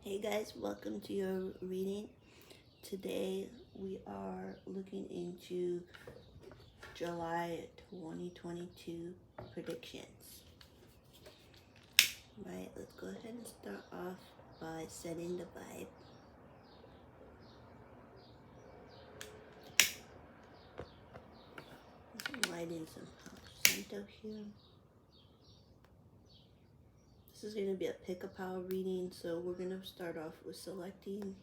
Hey guys, welcome to your reading. Today we are looking into July 2022 predictions. Right, let's go ahead and start off by setting the vibe. Lighting some Santo here. This is going to be a pick-a-pile reading, so we're going to start off with selecting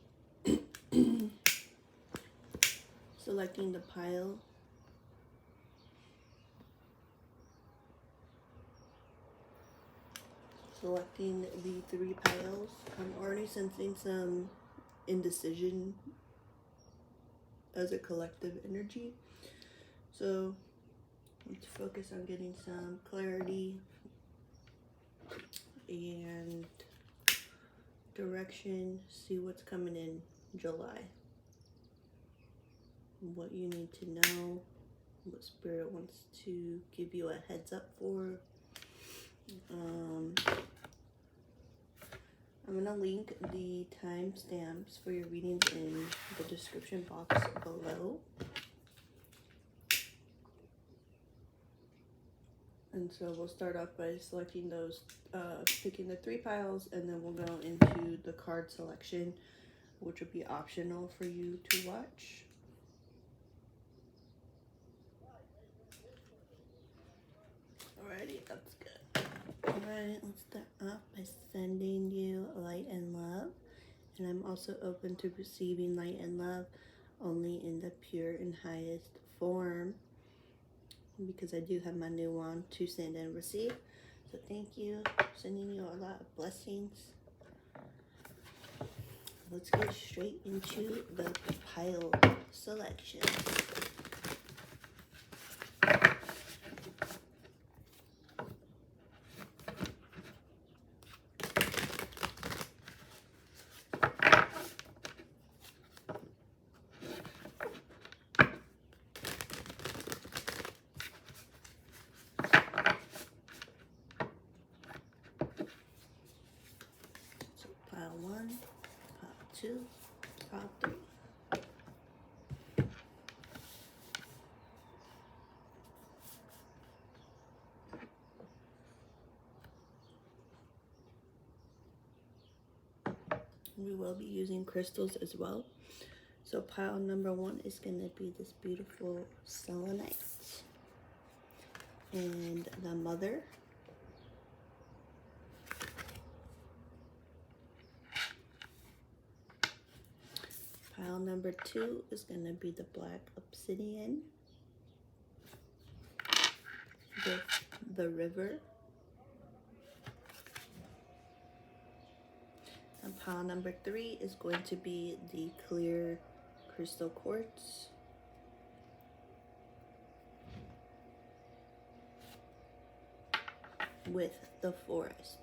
the pile. Selecting the 3 piles. I'm already sensing some indecision as a collective energy. So let's focus on getting some clarity and direction. See what's coming in July. What you need to know. What Spirit wants to give you a heads up for. I'm going to link the timestamps for your readings in the description box below. And so we'll start off by selecting those, picking the 3 piles, and then we'll go into the card selection, which will be optional for you to watch. Alrighty, that's good. Alright, let's start off by sending you light and love. And I'm also open to receiving light and love only in the pure and highest form, because I do have my new wand to send and receive. So thank you. Sending you a lot of blessings. Let's get straight into the pile selection. Pile 1, pile 2, pile 3. We will be using crystals as well. So pile number 1 is going to be this beautiful selenite and the mother. Pile number 2 is going to be the black obsidian with the river. And pile number 3 is going to be the clear crystal quartz with the forest.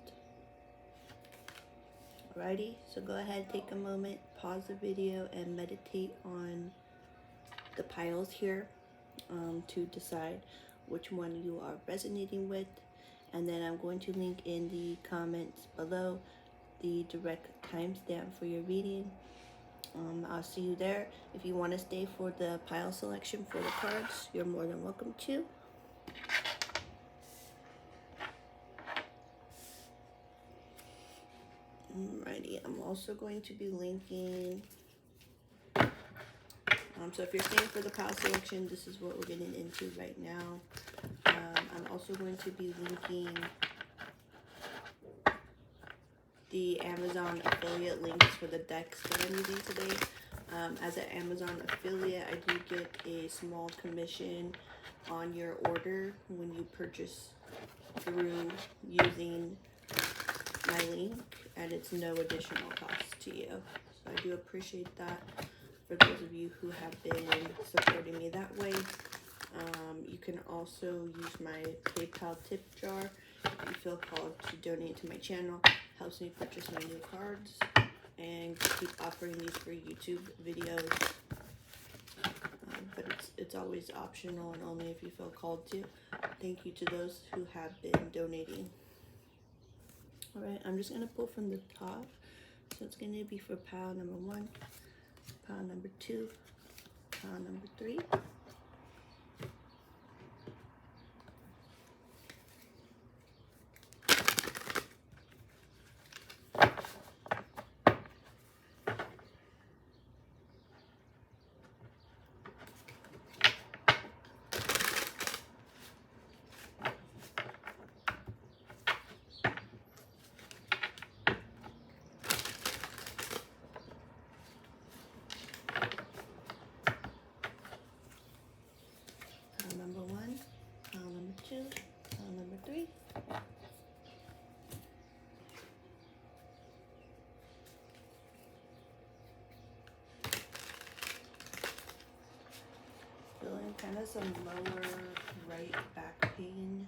Alrighty, so go ahead, take a moment, pause the video, and meditate on the piles here to decide which one you are resonating with. And then I'm going to link in the comments below the direct timestamp for your reading. I'll see you there. If you want to stay for the pile selection for the cards, you're more than welcome to. Alrighty, I'm also going to be linking. So if you're staying for the pile selection, this is what we're getting into right now. I'm also going to be linking the Amazon affiliate links for the decks that I'm using today. As an Amazon affiliate, I do get a small commission on your order when you purchase through using my link, and it's no additional cost to you. So I do appreciate that for those of you who have been supporting me that way. You can also use my PayPal tip jar if you feel called to donate to my channel. Helps me purchase my new cards and keep offering these for YouTube videos. But it's always optional and only if you feel called to. Thank you to those who have been donating. Alright, I'm just going to pull from the top So it's going to be for pile number 1, pile number 2, pile number 3. Number 1, pile number 2, pile number 3. Feeling kind of some lower right back pain.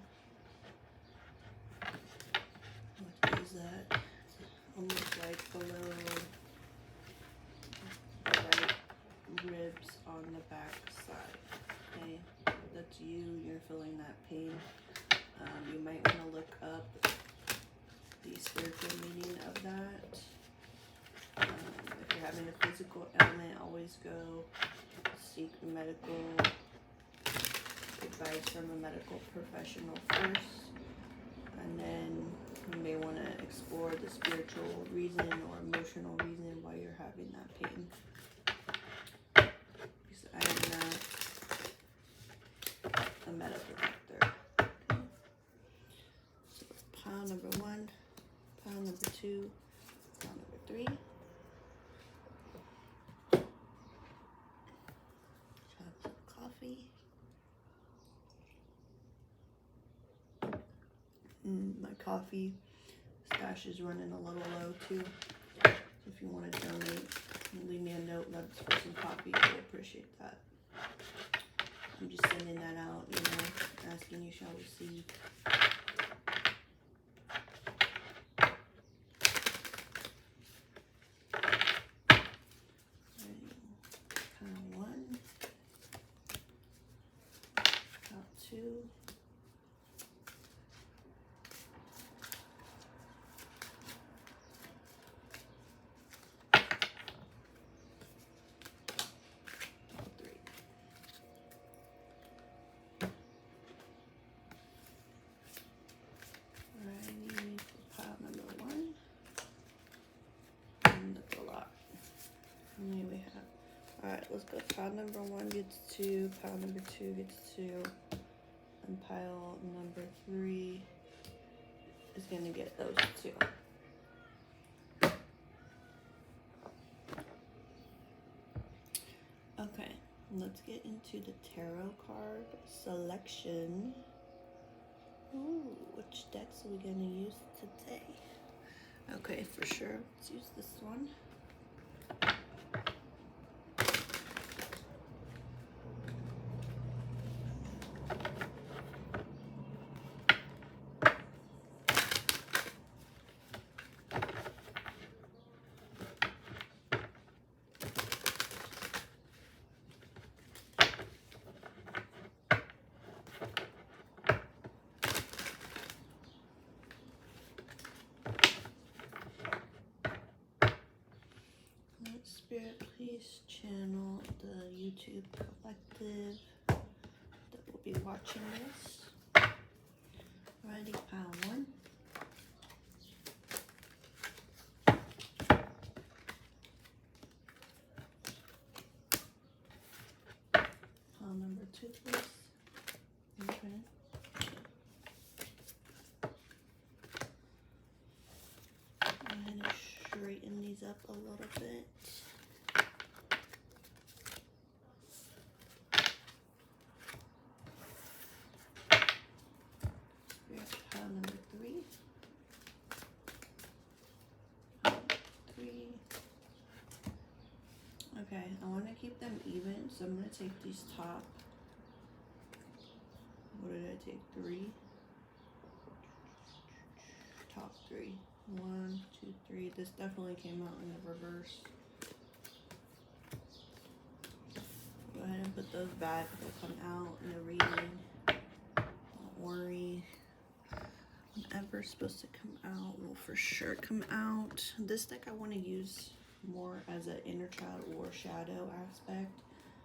What is that? Almost like below the right ribs on the back side. Okay, that's you. You're feeling that pain. You might want to look up the spiritual meaning of that. If you're having a physical ailment, always go seek medical advice from a medical professional first, and then you may want to explore the spiritual reason or emotional reason why you're having that pain. Because I am not a medical doctor. Okay. So pile number 1, pile number 2, pile number 3. Coffee. My coffee stash is running a little low too. So if you want to donate, leave me a note, let us for some coffee. I appreciate that. I'm just sending that out, you know, asking you shall receive. Pile 1, pile 2. Alright, let's go. Pile number 1 gets 2, pile number 2 gets 2, and pile number 3 is going to get those 2. Okay, let's get into the tarot card selection. Ooh, which decks are we going to use today? Okay, for sure, let's use this one. Spirit, please channel the YouTube collective that will be watching this. Alrighty, pile 1. Pile number 2, please. Okay. I'm going to straighten these up a little bit. Pile number 3. Pile 3. Okay, I want to keep them even, so I'm going to take these top. What did I take? 3? Top 3. 1, 2, 3. This definitely came out in the reverse. Go ahead and put those back. They'll come out in the reading. Don't worry. whenever's supposed to come out will for sure come out. This deck I want to use more as an inner child or shadow aspect.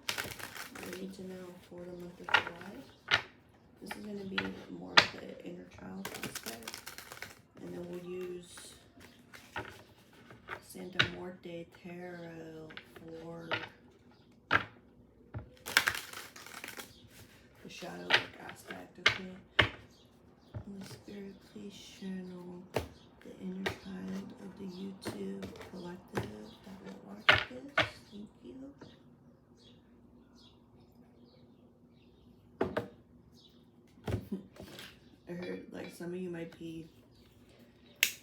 I need to know for the month of July. This is going to be more of the inner child aspect. And then we'll use Santa Muerte Tarot for the shadow work aspect, okay? Holy Spirit, please channel the inner child of the YouTube collective that will watch this. Thank you. I heard like some of you might be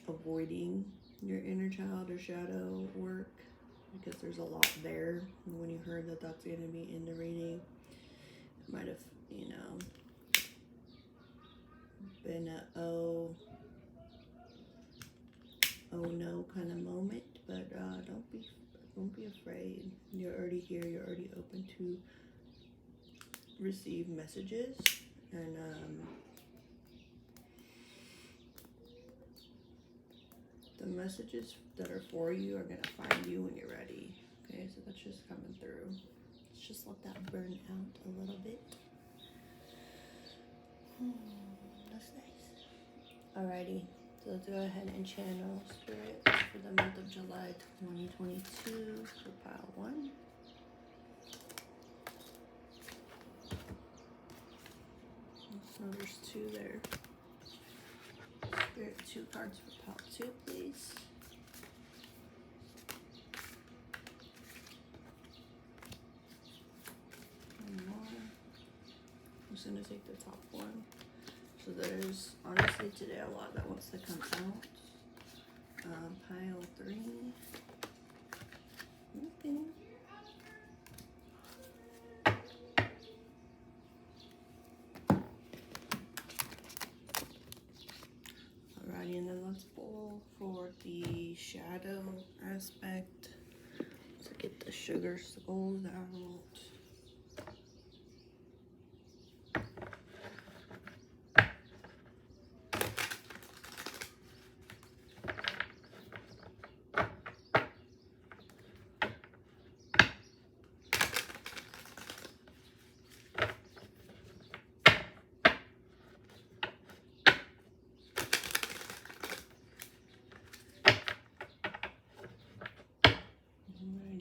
avoiding your inner child or shadow work because there's a lot there. And when you heard that that's going to be in the reading, it might have, you know, been a oh no kind of moment. But don't be afraid. You're already here. You're already open to receive messages, and the messages that are for you are gonna find you when you're ready. Okay, so that's just coming through. Let's just let that burn out a little bit. That's nice. Alrighty, so let's go ahead and channel spirits for the month of July 2022 for pile 1. So there's 2 there. Spirit, 2 cards for pile 2, please. One more. I'm just gonna take the top one. So there's honestly today a lot that wants to come out. Pile 3. Okay. Alrighty, and then let's pull for the shadow aspect. Let's get the sugar skulls out.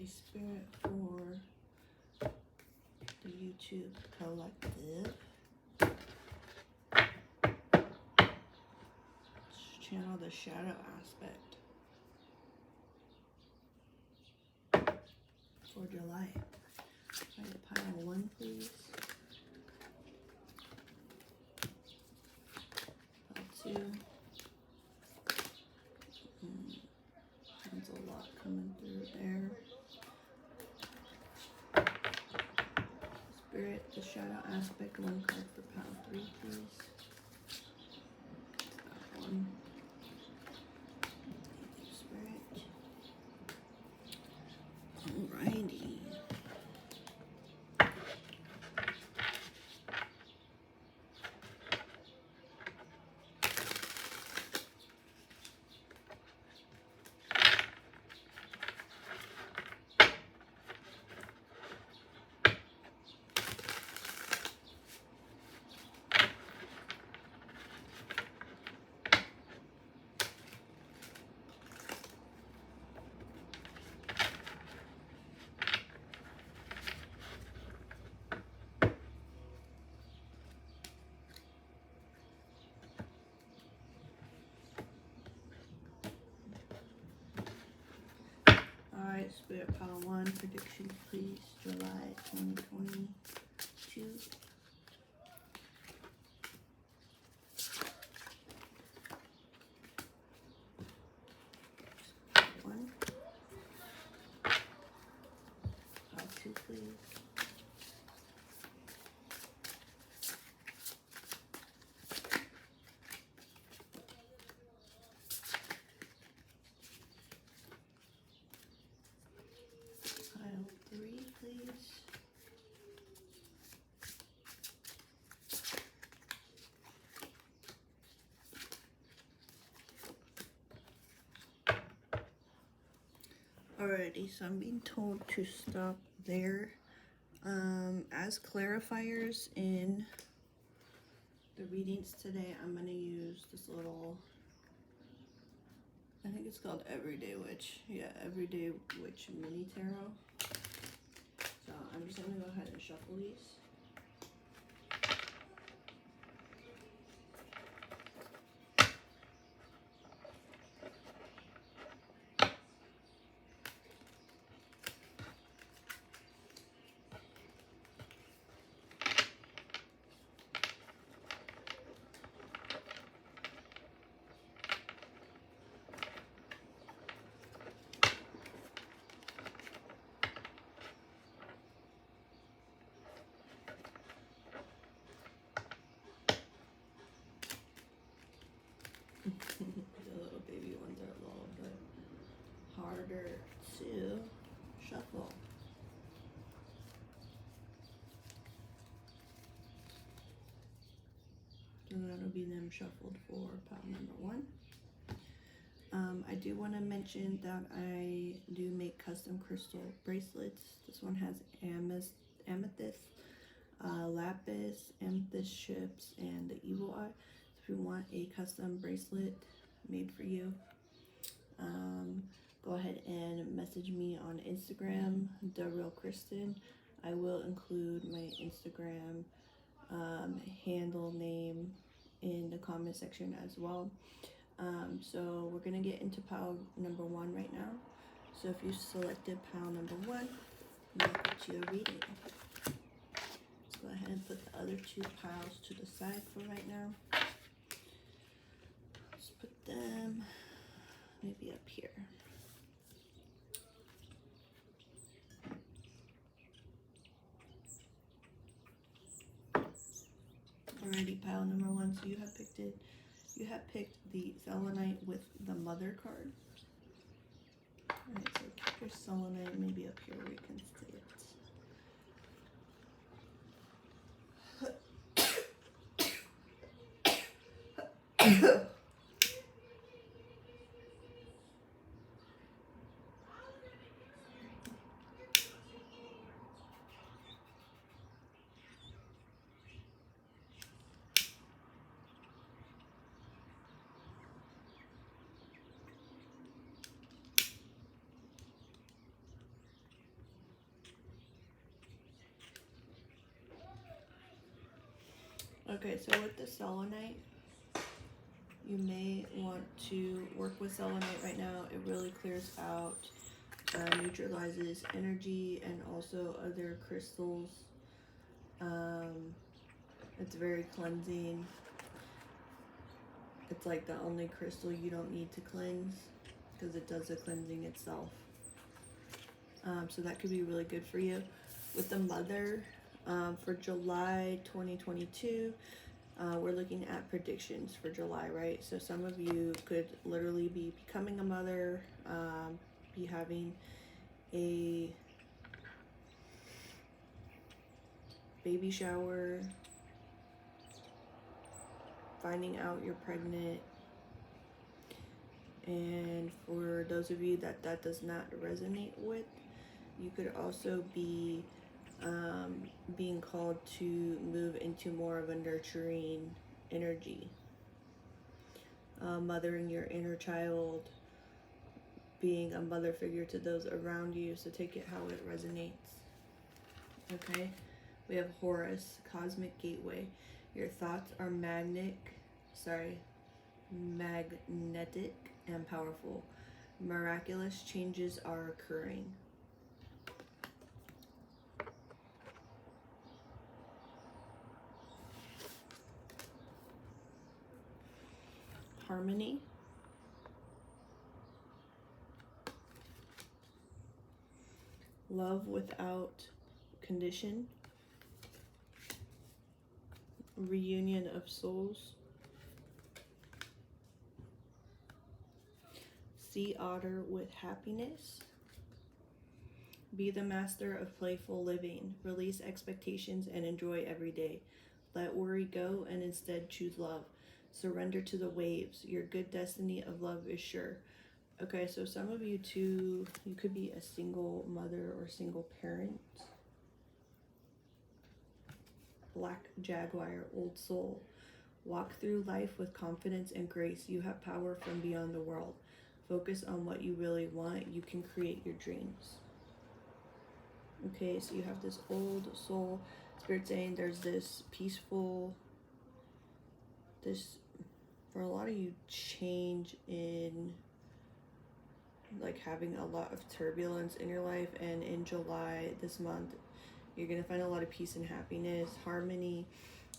Spirit for the YouTube collective. Let's channel the shadow aspect for July. Right, pile 1, please. Pile 2. There's a lot coming through there. Spirit, the shadow aspect, 1 card for pile 3, please. Got 1. Thank you, Spirit. Alrighty. Alright, Spirit pile 1, predictions please, July 2022. One. Pile 2, please. Pile 3, please. Alrighty, so I'm being told to stop there. As clarifiers in the readings today, I'm going to use this little, I think it's called Everyday Witch. Yeah, Everyday Witch Mini Tarot. So I'm just going to go ahead and shuffle these. The little baby ones are a little bit harder to shuffle. So that'll be them shuffled for pile number 1. I do want to mention that I do make custom crystal bracelets. This one has amethyst, lapis, amethyst chips, and the evil eye. So if you want a custom bracelet made for you, go ahead and message me on Instagram, TheRealKristen. I will include my Instagram handle name in the comment section as well. So we're gonna get into pile number 1 right now. So if you selected pile number 1, look what you're reading. Let's go ahead and put the other 2 piles to the side for right now. Let's put them maybe up here. Alrighty, pile number 1. So you have picked it. You have picked the selenite with the mother card. Alright, so keep your selenite maybe up here where you can see it. Okay, so with the selenite, you may want to work with selenite right now. It really clears out, neutralizes energy and also other crystals. It's very cleansing. It's like the only crystal you don't need to cleanse because it does the cleansing itself. So that could be really good for you. With the mother, for July 2022, we're looking at predictions for July, right? So some of you could literally be becoming a mother, be having a baby shower, finding out you're pregnant. And for those of you that does not resonate with, you could also be being called to move into more of a nurturing energy, mothering your inner child, being a mother figure to those around you. So take it how it resonates. Okay, we have Horus, cosmic gateway. Your thoughts are magnetic and powerful. Miraculous changes are occurring. Harmony. Love without condition. Reunion of souls. Sea otter with happiness. Be the master of playful living. Release expectations and enjoy every day. Let worry go and instead choose love. Surrender to the waves. Your good destiny of love is sure. Okay, so some of you too, you could be a single mother or single parent. Black Jaguar, Old Soul. Walk through life with confidence and grace. You have power from beyond the world. Focus on what you really want. You can create your dreams. Okay, so you have this Old Soul. Spirit saying there's this peaceful, this, for a lot of you, change in like having a lot of turbulence in your life. And in July, this month, you're going to find a lot of peace and happiness, harmony,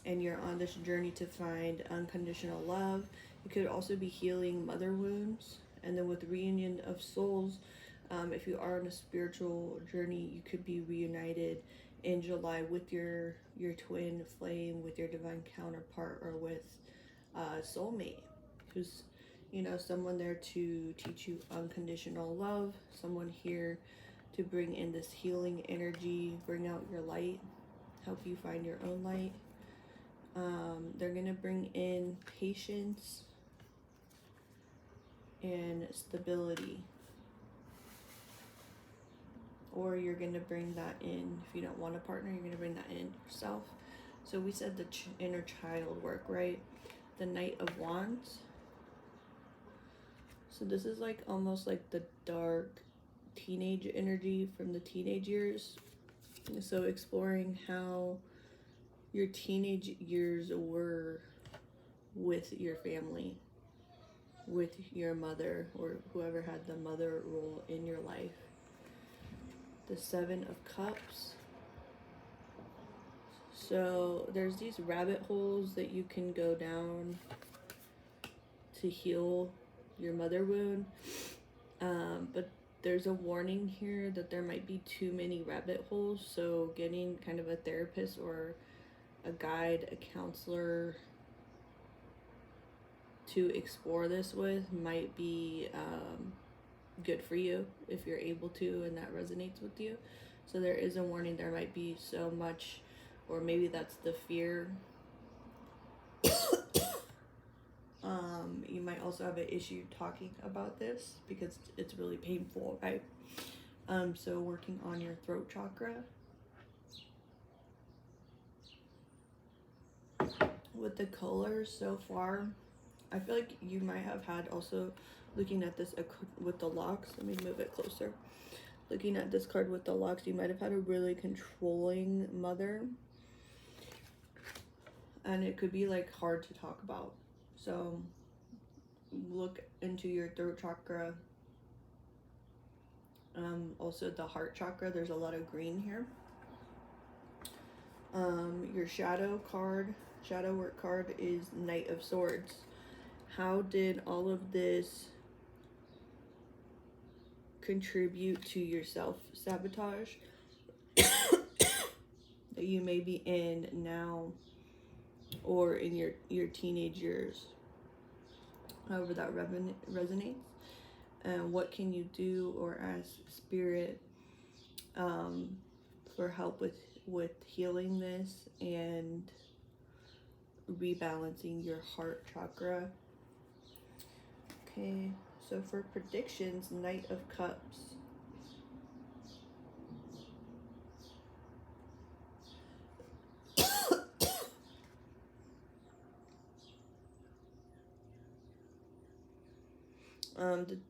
and you're on this journey to find unconditional love. You could also be healing mother wounds. And then with reunion of souls, if you are on a spiritual journey, you could be reunited in July with your twin flame, with your divine counterpart, or with soulmate, who's, you know, someone there to teach you unconditional love, someone here to bring in this healing energy, bring out your light, help you find your own light. They're going to bring in patience and stability. Or you're going to bring that in, if you don't want a partner, you're going to bring that in yourself. So we said the inner child work, right? The Knight of Wands. So this is like almost like the dark teenage energy from the teenage years. So exploring how your teenage years were with your family, with your mother, or whoever had the mother role in your life. The Seven of Cups. So there's these rabbit holes that you can go down to heal your mother wound, but there's a warning here that there might be too many rabbit holes. So getting kind of a therapist or a guide, a counselor to explore this with might be good for you if you're able to and that resonates with you. So there is a warning. There might be so much, or maybe that's the fear. You might also have an issue talking about this because it's really painful, right? So working on your throat chakra. With the colors so far, I feel like you might have had also, looking at this with the locks, let me move it closer. Looking at this card with the locks, you might have had a really controlling mother. And it could be like hard to talk about. So look into your throat chakra. Also the heart chakra, there's a lot of green here. Your shadow work card is Knight of Swords. How did all of this contribute to your self-sabotage that you may be in now or in your teenage years? However that resonates. And what can you do or ask Spirit for help with healing this and rebalancing your heart chakra? Okay, so for predictions, Knight of Cups.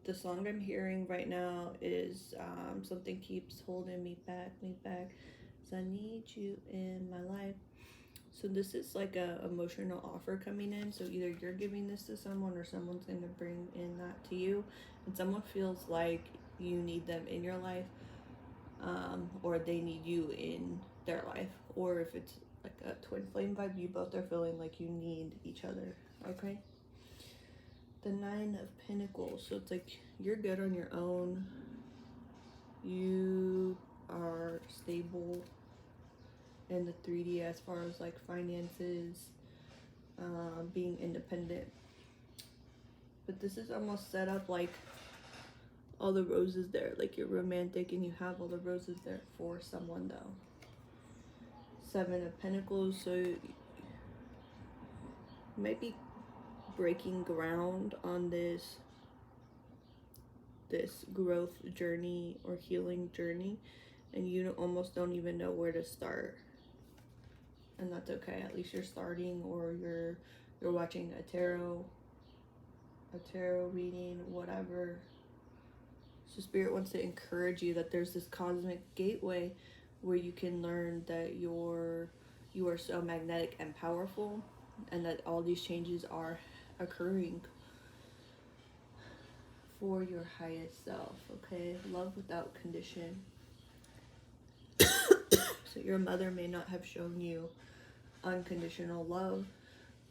The song I'm hearing right now is Something Keeps Holding Me Back, 'cause I need you in my life. So this is like a emotional offer coming in. So either you're giving this to someone or someone's going to bring in that to you. And someone feels like you need them in your life, or they need you in their life. Or if it's like a twin flame vibe, you both are feeling like you need each other, okay? The Nine of Pentacles. So it's like you're good on your own. You are stable in the 3D as far as like finances, being independent. But this is almost set up like all the roses there, like you're romantic and you have all the roses there for someone though. Seven of Pentacles. So you might be breaking ground on this this growth journey or healing journey, and you almost don't even know where to start. And that's okay. At least you're starting, or you're watching a tarot reading, whatever. So Spirit wants to encourage you that there's this cosmic gateway where you can learn that you are so magnetic and powerful, and that all these changes are occurring for your highest self. Okay, love without condition. So your mother may not have shown you unconditional love.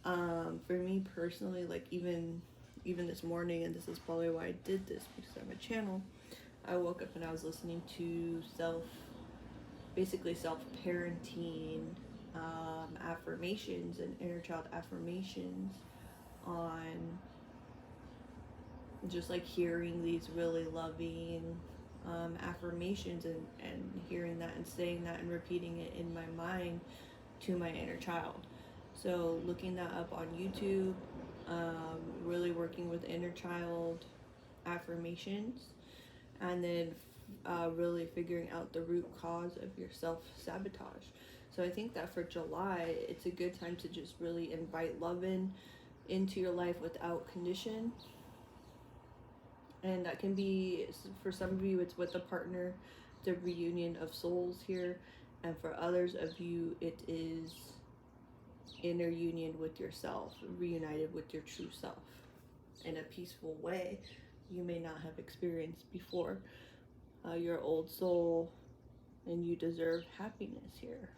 For me personally, like even this morning, and this is probably why I did this, because I'm a channel, I woke up and I was listening to basically self-parenting affirmations and inner child affirmations, on just like hearing these really loving affirmations, and hearing that and saying that and repeating it in my mind to my inner child. So looking that up on YouTube, really working with inner child affirmations, and then really figuring out the root cause of your self-sabotage. So I think that for July, it's a good time to just really invite love into your life without condition. And that can be, for some of you, it's with a partner, the reunion of souls here. And for others of you, it is inner union with yourself, reunited with your true self in a peaceful way you may not have experienced before. Your old soul, and you deserve happiness here.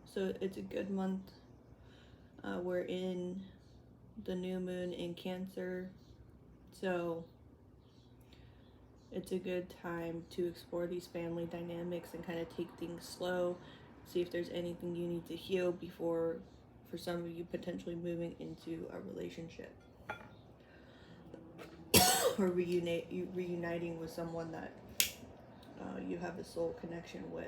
So it's a good month. We're in the new moon in Cancer, so it's a good time to explore these family dynamics and kind of take things slow, see if there's anything you need to heal before, for some of you, potentially moving into a relationship or reuniting with someone that you have a soul connection with.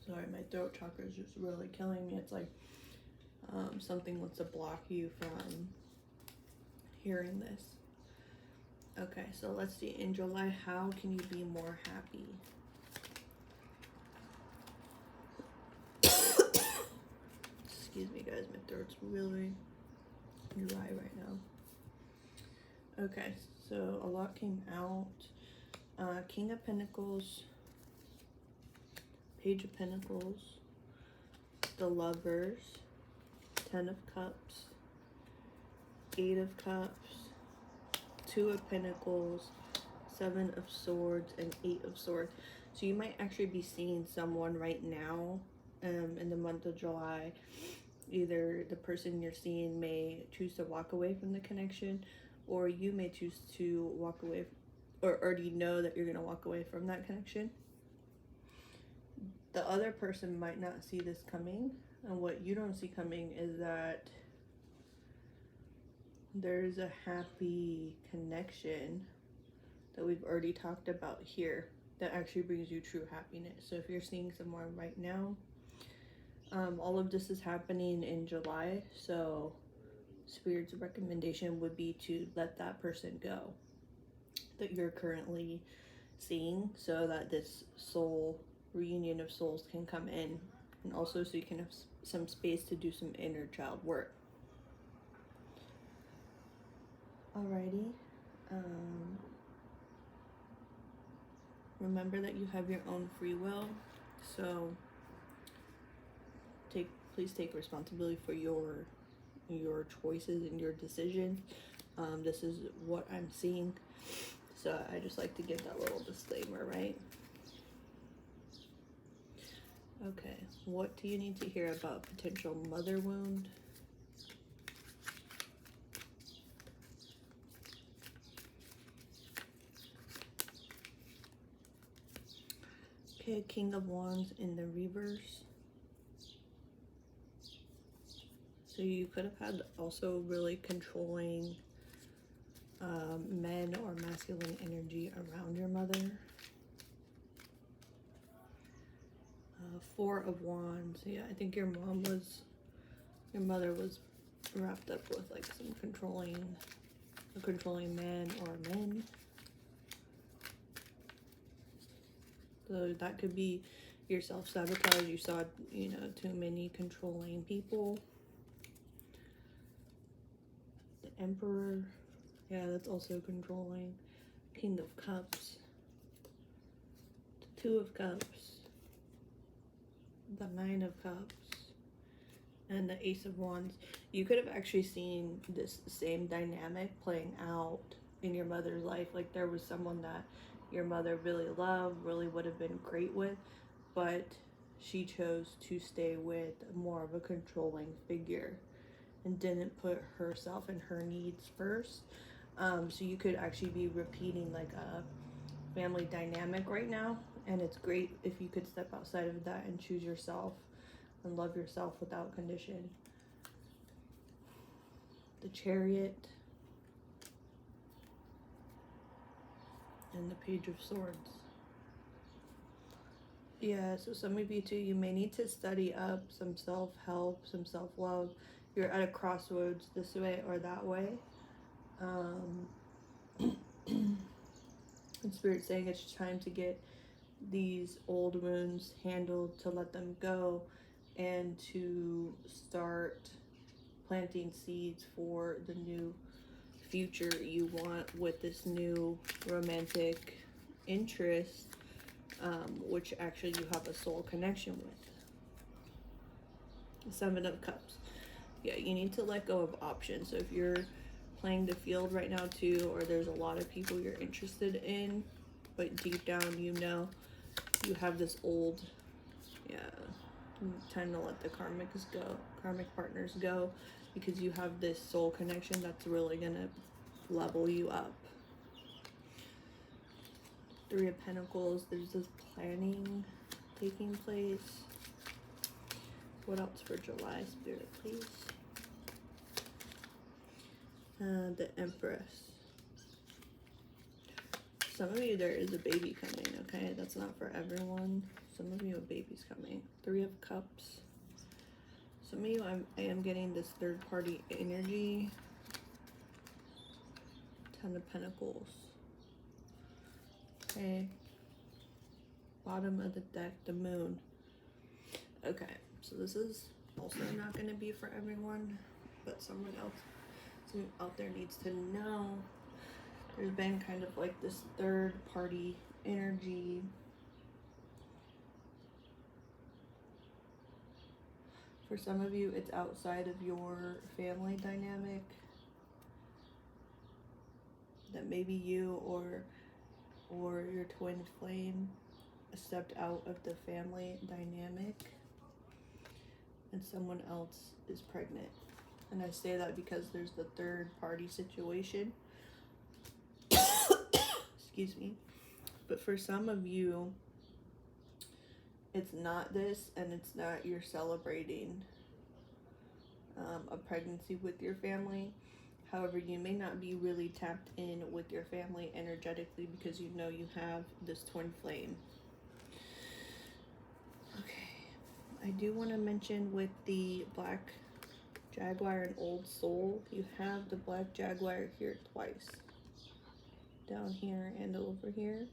Sorry, my throat chakra is just really killing me. It's like something wants to block you from hearing this. Okay, so let's see. In July, how can you be more happy? Excuse me, guys. My throat's really dry right now. Okay, so a lot came out. King of Pentacles, Page of Pentacles, the Lovers, 10 of Cups, 8 of Cups, 2 of Pentacles, 7 of Swords, and 8 of Swords. So you might actually be seeing someone right now in the month of July. Either the person you're seeing may choose to walk away from the connection, or you may choose to walk away, or already know that you're going to walk away from that connection. The other person might not see this coming, and what you don't see coming is that there's a happy connection that we've already talked about here that actually brings you true happiness. So if you're seeing someone right now, all of this is happening in July, so Spirit's recommendation would be to let that person go that you're currently seeing, so that this soul reunion of souls can come in, and also so you can have some space to do some inner child work. Alrighty. Remember that you have your own free will, so please take responsibility for your choices and your decisions. This is what I'm seeing, so I just like to give that little disclaimer, right? Okay, what do you need to hear about potential mother wound? Okay, King of Wands in the reverse. So you could have had also really controlling men or masculine energy around your mother. Four of Wands. Yeah, I think your mother was wrapped up with like some a controlling man or men. So that could be your self-sabotage. You saw, you know, too many controlling people. The Emperor. Yeah, that's also controlling. King of Cups. The Two of Cups. The Nine of Cups. And the Ace of Wands. You could have actually seen this same dynamic playing out in your mother's life. Like there was someone that your mother really loved, really would have been great with, but she chose to stay with more of a controlling figure and didn't put herself and her needs first. So you could actually be repeating like a family dynamic right now, and it's great if you could step outside of that and choose yourself and love yourself without condition. The Chariot and the Page of Swords. Yeah, so some of you too, you may need to study up some self-help, some self-love. You're at a crossroads this way or that way. And Spirit's saying it's time to get these old wounds handled, to let them go, and to start planting seeds for the new future you want with this new romantic interest, which actually you have a soul connection with. The Seven of Cups. Yeah, you need to let go of options. So if you're playing the field right now too, or there's a lot of people you're interested in, but deep down you know you have this old, yeah, time to let the karmic partners go, because you have this soul connection that's really gonna level you up. Three of Pentacles. There's this planning taking place. What else for July, Spirit, please? The Empress. Some of you, there is a baby coming, okay? That's not for everyone. Some of you, a baby's coming. Three of Cups. Some of you, I am getting this third party energy. Ten of Pentacles. Okay. Bottom of the deck, the Moon. Okay, so this is also not going to be for everyone, but someone else out there needs to know. There's been kind of like this third party energy. For some of you, it's outside of your family dynamic. That maybe you or your twin flame stepped out of the family dynamic and someone else is pregnant. And I say that because there's the third party situation. Excuse me. But for some of you, it's not this, and it's not you're celebrating a pregnancy with your family. However, you may not be really tapped in with your family energetically because you know you have this twin flame. Okay. I do want to mention with the Black Jaguar and Old Soul, you have the Black Jaguar here twice. Down here and over here.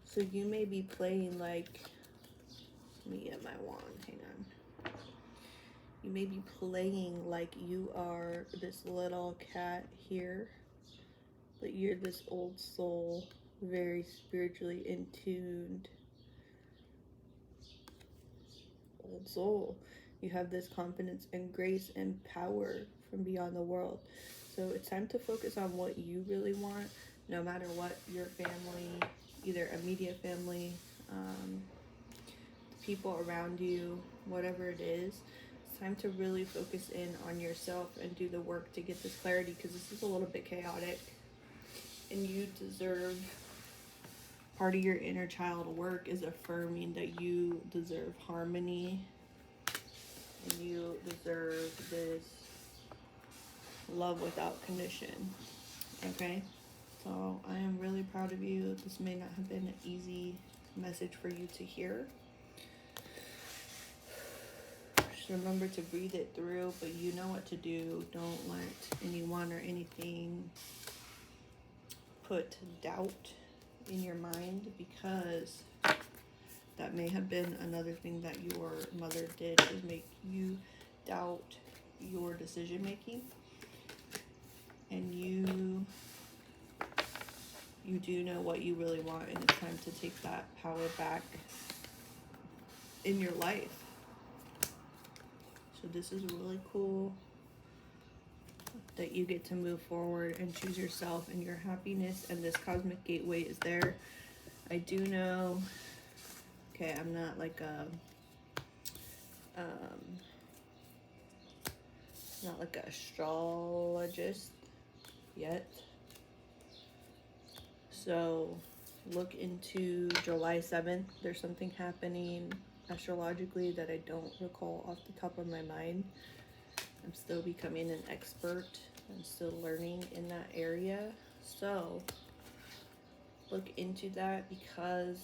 So you may be playing like, let me get my wand, hang on. You may be playing like you are this little cat here, but you're this old soul, very spiritually in tuned old soul. You have this confidence and grace and power from beyond the world. So it's time to focus on what you really want, no matter what your family, either immediate family, people around you, whatever it is. It's time to really focus in on yourself and do the work to get this clarity, because this is a little bit chaotic and you deserve part of your inner child work is affirming that you deserve harmony and you deserve this love without condition. Okay? So I am really proud of you. This may not have been an easy message for you to hear. Just remember to breathe it through, but you know what to do. Don't let anyone or anything put doubt in your mind, because that may have been another thing that your mother did, is make you doubt your decision making. And you do know what you really want, and it's time to take that power back in your life. So this is really cool that you get to move forward and choose yourself and your happiness, and this cosmic gateway is there. I do know, okay, I'm not like a not like an astrologist yet, so look into July 7th. There's something happening astrologically that I don't recall off the top of my mind. I'm still becoming an expert. I'm still learning in that area. So look into that, because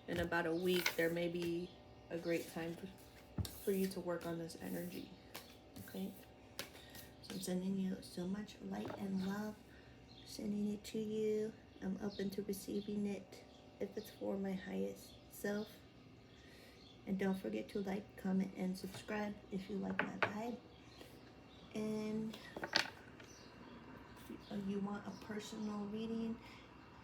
in about a week there may be a great time for you to work on this energy. Okay? So I'm sending you so much light and love. Sending it to you. I'm open to receiving it if it's for my highest self. And don't forget to like, comment, and subscribe if you like my vibe. And if you want a personal reading,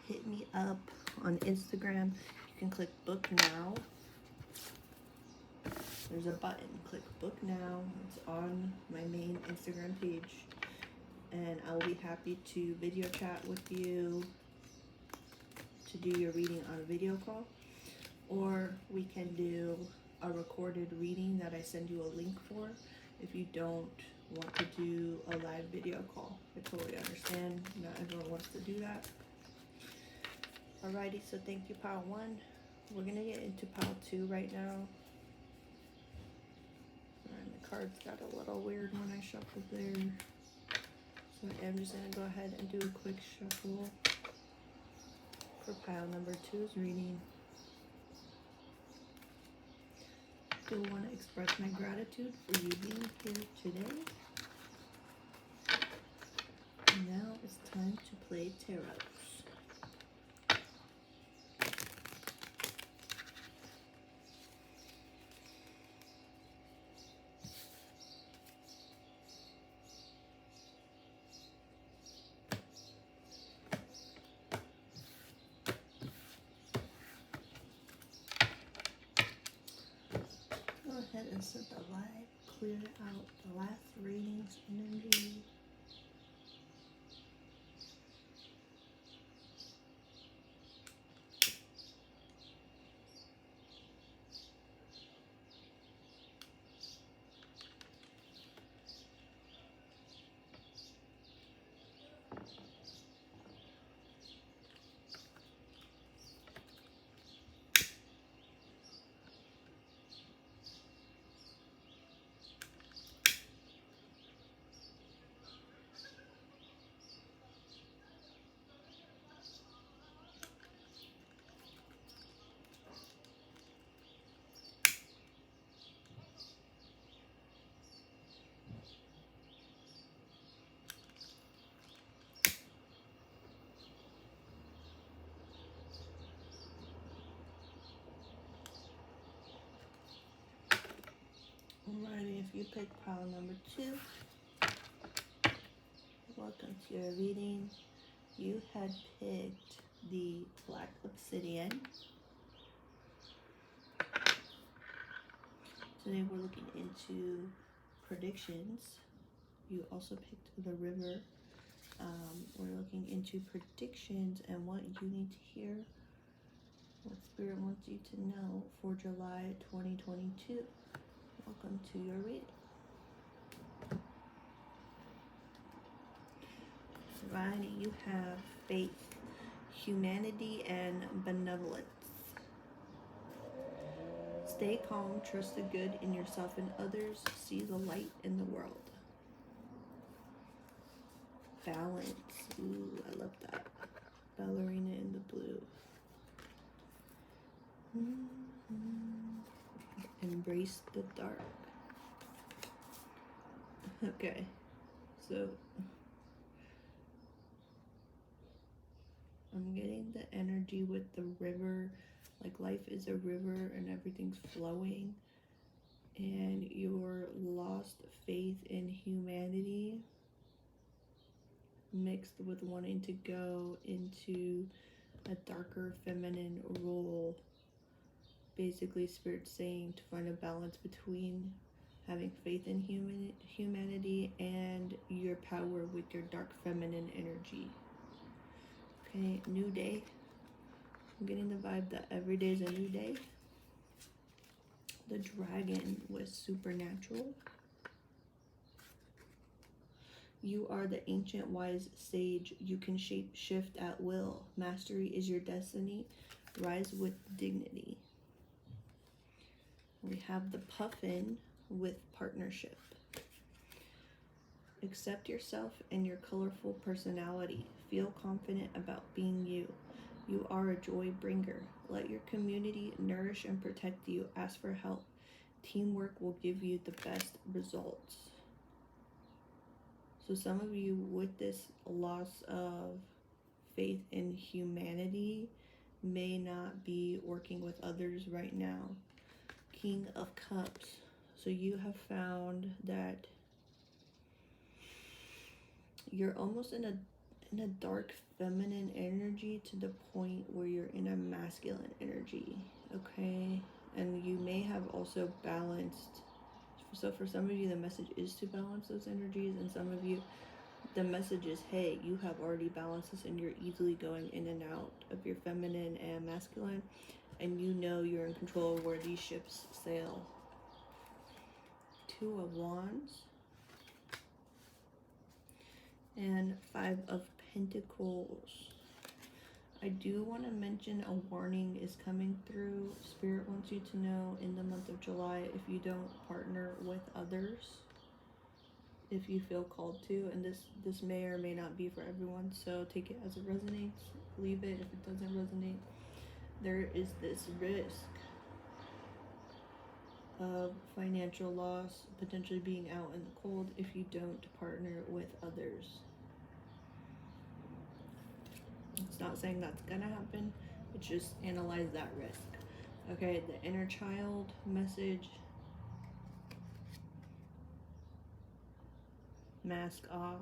hit me up on Instagram. You can click book now. There's a button, click book now. It's on my main Instagram page. And I will be happy to video chat with you to do your reading on a video call. Or we can do a recorded reading that I send you a link for if you don't want to do a live video call. I totally understand. Not everyone wants to do that. Alrighty, so thank you, pile 1. We're going to get into pile 2 right now. And the cards got a little weird when I shuffled there. So I am just going to go ahead and do a quick shuffle for pile number 2's reading. I do want to express my gratitude for you being here today. And now it's time to play tarot. Go ahead and set the light, clear out the last reading's energy. Alrighty, if you picked pile number 2, welcome to your reading. You had picked the Black Obsidian. Today we're looking into predictions. You also picked the River. We're looking into predictions and what you need to hear, what Spirit wants you to know for July 2022. Welcome to your reading. Alrighty, you have faith, humanity and benevolence. Stay calm, trust the good in yourself and others, see the light in the world. Balance. Ooh, I love that. Ballerina in the blue. Embrace the dark. Okay, so I'm getting the energy with the river, like life is a river and everything's flowing, and your lost faith in humanity mixed with wanting to go into a darker feminine role. Basically, Spirit's saying to find a balance between having faith in humanity and your power with your dark feminine energy. Okay, new day. I'm getting the vibe that every day is a new day. The dragon was supernatural. You are the ancient wise sage. You can shape shift at will. Mastery is your destiny. Rise with dignity. We have the puffin with partnership. Accept yourself and your colorful personality. Feel confident about being you. You are a joy bringer. Let your community nourish and protect you. Ask for help. Teamwork will give you the best results. So some of you with this loss of faith in humanity may not be working with others right now. King of Cups. So you have found that you're almost in a dark feminine energy to the point where you're in a masculine energy, okay? And you may have also balanced. So for some of you, the message is to balance those energies, and some of you, the message is, hey, you have already balanced this and you're easily going in and out of your feminine and masculine, and you know you're in control of where these ships sail. Two of Wands and Five of Pentacles. I do want to mention a warning is coming through. Spirit wants you to know in the month of July, if you don't partner with others, if you feel called to, and this may or may not be for everyone, so take it as it resonates, leave it if it doesn't resonate. There is this risk of financial loss, potentially being out in the cold if you don't partner with others. It's not saying that's gonna happen, it's just analyze that risk. Okay, the inner child message. Mask off.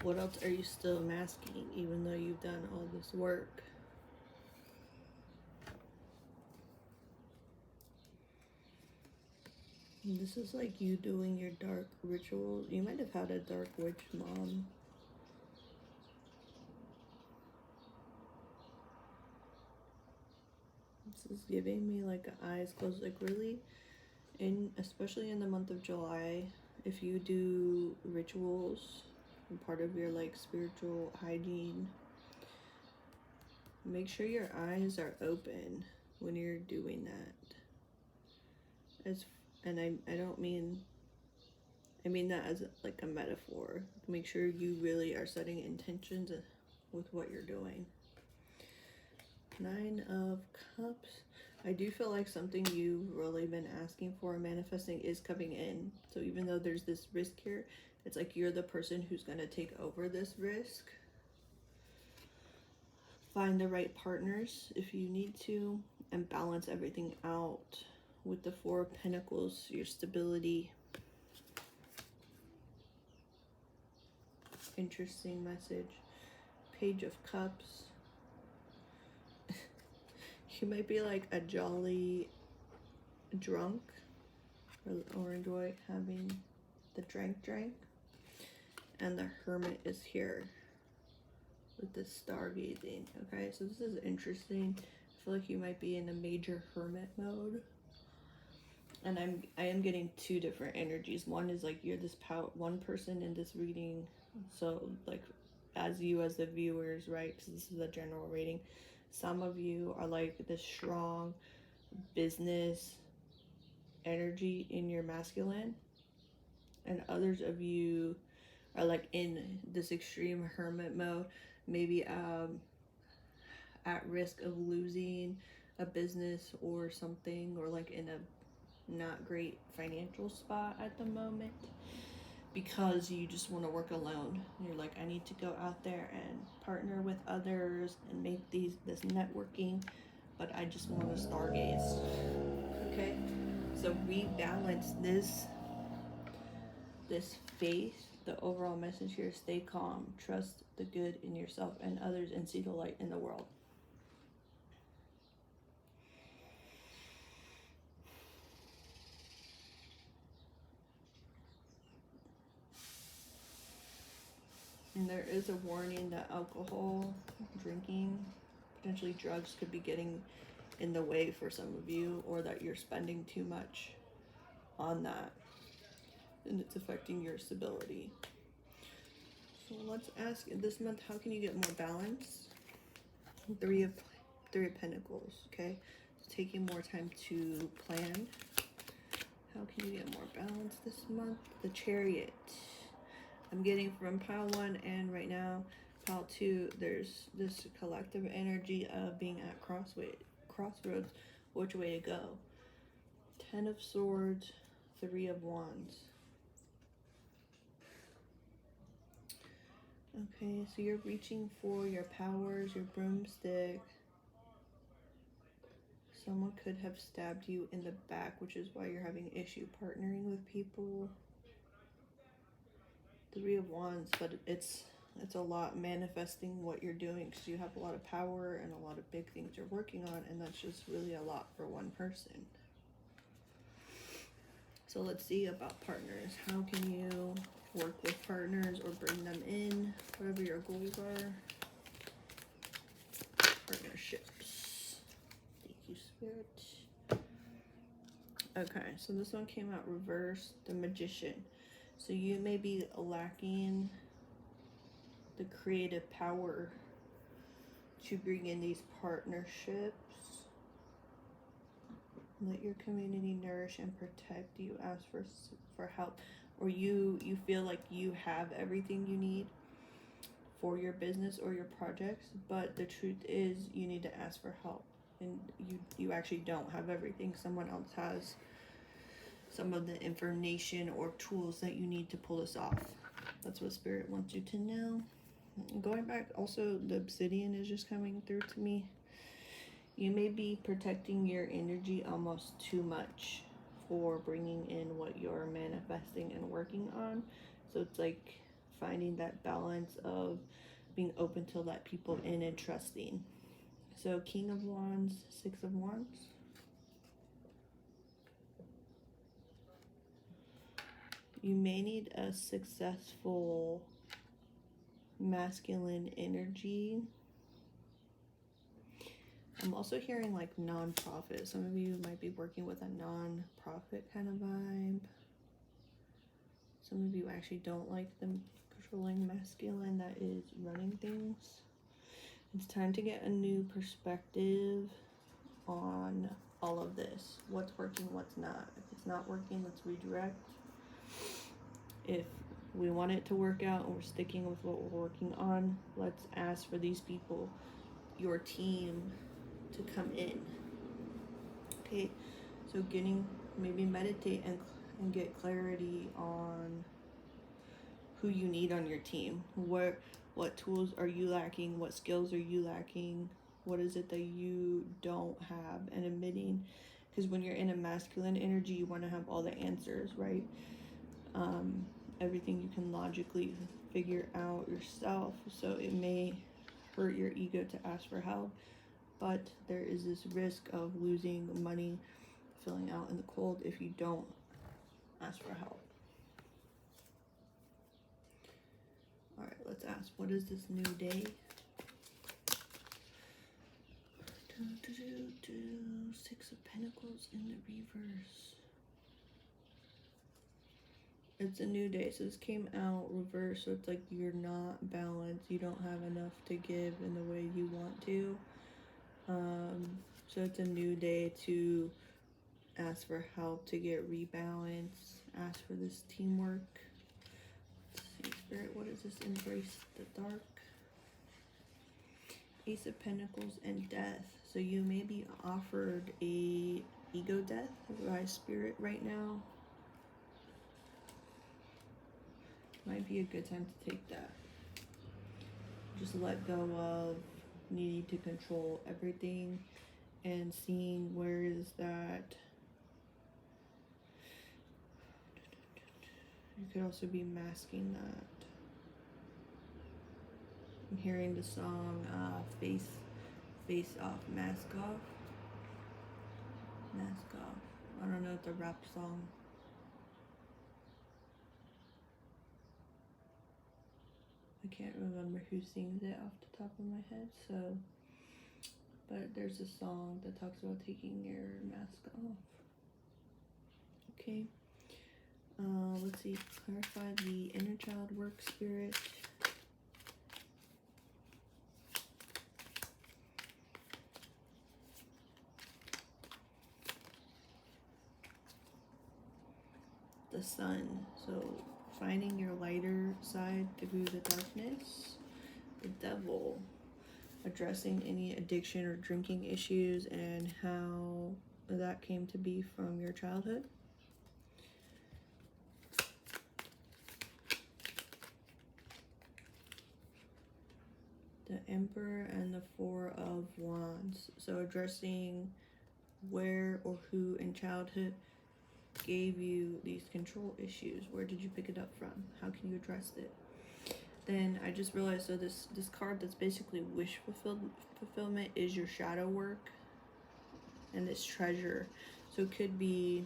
What else are you still masking even though you've done all this work? This is like you doing your dark rituals. You might have had a dark witch mom. This is giving me like eyes closed, like really, especially in the month of July, if you do rituals and part of your like spiritual hygiene, make sure your eyes are open when you're doing that. I mean that as like a metaphor. Make sure you really are setting intentions with what you're doing. Nine of Cups. I do feel like something you've really been asking for and manifesting is coming in. So even though there's this risk here, it's like you're the person who's going to take over this risk. Find the right partners if you need to, and balance everything out with the Four of Pentacles, your stability. Interesting message. Page of Cups. You might be like a jolly drunk or enjoy having the drank. And the Hermit is here with this stargazing. Okay, so this is interesting. I feel like you might be in a major hermit mode. And I am getting two different energies. One is like you're this one person in this reading, so like as you as the viewers, right? Because this is a general reading. Some of you are like this strong business energy in your masculine, and others of you are like in this extreme hermit mode, maybe at risk of losing a business or something, or like in a not great financial spot at the moment, because you just want to work alone. You're like, I need to go out there and partner with others and make this networking, but I just want to stargaze. Okay, so rebalance this faith. The overall message here: stay calm, trust the good in yourself and others, and see the light in the world. And there is a warning that alcohol, drinking, potentially drugs could be getting in the way for some of you, or that you're spending too much on that and it's affecting your stability. So let's ask this month, how can you get more balance? Three of Pentacles, okay? So taking more time to plan. How can you get more balance this month? The Chariot. I'm getting from pile 1 and right now pile 2, there's this collective energy of being at crossroads, which way to go. 10 of Swords, 3 of Wands. Okay, so you're reaching for your powers, your broomstick. Someone could have stabbed you in the back, which is why you're having issue partnering with people. 3 of Wands, but it's a lot manifesting what you're doing, because you have a lot of power and a lot of big things you're working on, and that's just really a lot for one person. So let's see about partners. How can you work with partners or bring them in, whatever your goals are? Partnerships. Thank you, Spirit. Okay, so this one came out reversed, the Magician. So you may be lacking the creative power to bring in these partnerships. Let your community nourish and protect you. Ask for help, or you feel like you have everything you need for your business or your projects, but the truth is you need to ask for help, and you actually don't have everything. Someone else has some of the information or tools that you need to pull this off. That's what Spirit wants you to know. Going back, also the Obsidian is just coming through to me. You may be protecting your energy almost too much for bringing in what you're manifesting and working on. So it's like finding that balance of being open to let people in and trusting. So King of Wands, 6 of Wands. You may need a successful masculine energy. I'm also hearing like non-profit. Some of you might be working with a non-profit kind of vibe. Some of you actually don't like the controlling masculine that is running things. It's time to get a new perspective on all of this. What's working, what's not. If it's not working, let's redirect. If we want it to work out and we're sticking with what we're working on, let's ask for these people, your team, to come in. Okay, so maybe meditate and get clarity on who you need on your team. What tools are you lacking? What skills are you lacking? What is it that you don't have? And admitting, because when you're in a masculine energy, you want to have all the answers, right? Everything you can logically figure out yourself. So it may hurt your ego to ask for help, but there is this risk of losing money, filling out in the cold if you don't ask for help. All right, let's ask, what is this new day? 6 of Pentacles in the reverse. It's a new day. So this came out reverse. So it's like you're not balanced. You don't have enough to give in the way you want to. So it's a new day to ask for help to get rebalanced. Ask for this teamwork. Let's see, Spirit, what is this? Embrace the dark. Ace of Pentacles and Death. So you may be offered a ego death by Spirit right now. Might be a good time to take that. Just let go of needing to control everything and seeing where is that. You could also be masking that. I'm hearing the song face off, mask off. Mask off. I don't know, it's a rap song. I can't remember who sings it off the top of my head, so, but there's a song that talks about taking your mask off. Okay. Let's see, clarify the inner child work, Spirit. The sun, so finding your lighter side through the darkness. The devil, addressing any addiction or drinking issues and how that came to be from your childhood. The Emperor and the Four of Wands, so addressing where or who in childhood gave you these control issues. Where did you pick it up from? How can you address it? Then I just realized, so this card that's basically wish fulfillment is your shadow work and this treasure. So it could be,